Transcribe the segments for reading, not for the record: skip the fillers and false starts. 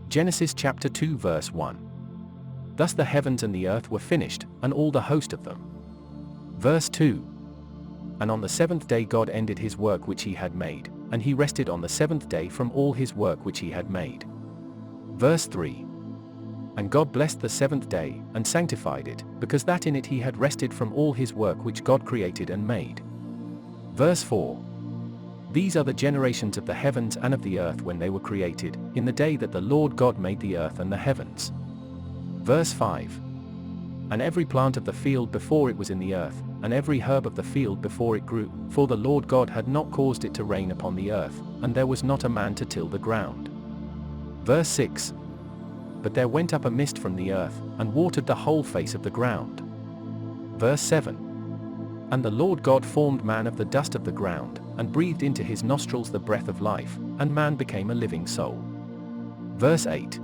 Genesis chapter 2 verse 1. Thus the heavens and the earth were finished, and all the host of them. Verse 2. And on the seventh day God ended his work which he had made, and he rested on the seventh day from all his work which he had made. Verse 3. And God blessed the seventh day, and sanctified it, because that in it he had rested from all his work which God created and made. Verse 4. These are the generations of the heavens and of the earth when they were created, in the day that the Lord God made the earth and the heavens. Verse 5. And every plant of the field before it was in the earth, and every herb of the field before it grew, for the Lord God had not caused it to rain upon the earth, and there was not a man to till the ground. Verse 6. But there went up a mist from the earth, and watered the whole face of the ground. Verse 7. And the Lord God formed man of the dust of the ground, and breathed into his nostrils the breath of life, and man became a living soul. Verse 8.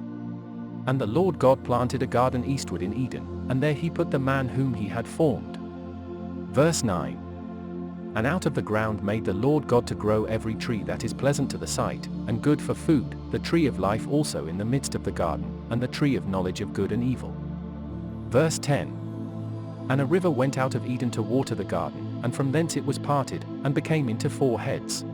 And the Lord God planted a garden eastward in Eden, and there he put the man whom he had formed. Verse 9. And out of the ground made the Lord God to grow every tree that is pleasant to the sight, and good for food, the tree of life also in the midst of the garden, and the tree of knowledge of good and evil. Verse 10. And a river went out of Eden to water the garden, and from thence it was parted, and became into 4 heads.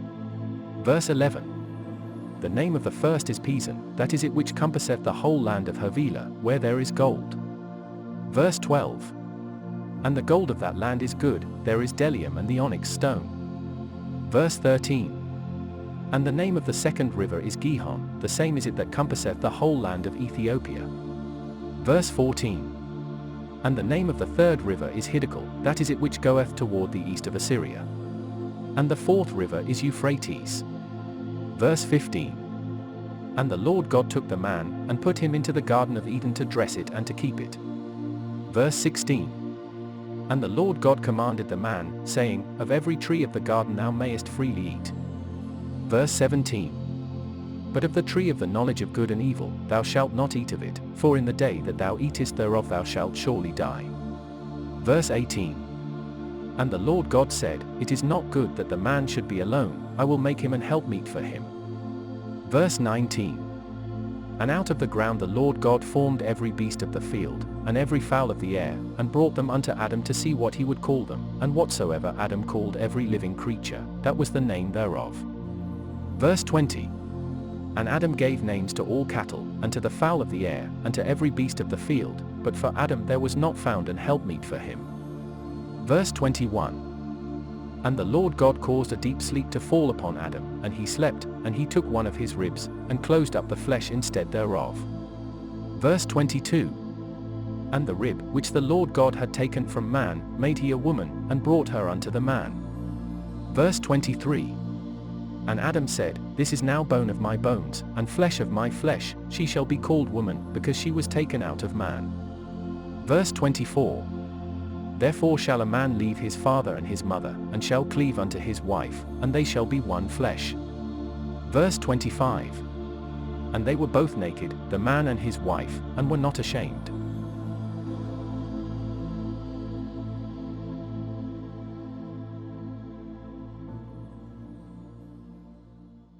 Verse 11. The name of the first is Pison, that is it which compasseth the whole land of Havilah, where there is gold. Verse 12. And the gold of that land is good, there is bdellium and the onyx stone. Verse 13. And the name of the second river is Gihon, the same is it that compasseth the whole land of Ethiopia. Verse 14. And the name of the third river is Hiddekel, that is it which goeth toward the east of Assyria. And the fourth river is Euphrates. Verse 15. And the Lord God took the man, and put him into the garden of Eden to dress it and to keep it. Verse 16. And the Lord God commanded the man, saying, Of every tree of the garden thou mayest freely eat. Verse 17. But of the tree of the knowledge of good and evil, thou shalt not eat of it, for in the day that thou eatest thereof thou shalt surely die. Verse 18. And the Lord God said, It is not good that the man should be alone, I will make him an helpmeet for him. Verse 19. And out of the ground the Lord God formed every beast of the field, and every fowl of the air, and brought them unto Adam to see what he would call them, and whatsoever Adam called every living creature, that was the name thereof. Verse 20. And Adam gave names to all cattle, and to the fowl of the air, and to every beast of the field, but for Adam there was not found an helpmeet for him. Verse 21. And the Lord God caused a deep sleep to fall upon Adam, and he slept, and he took one of his ribs, and closed up the flesh instead thereof. Verse 22. And the rib, which the Lord God had taken from man, made he a woman, and brought her unto the man. Verse 23. And Adam said, This is now bone of my bones, and flesh of my flesh, she shall be called woman, because she was taken out of man. Verse 24. Therefore shall a man leave his father and his mother, and shall cleave unto his wife, and they shall be one flesh. Verse 25. And they were both naked, the man and his wife, and were not ashamed.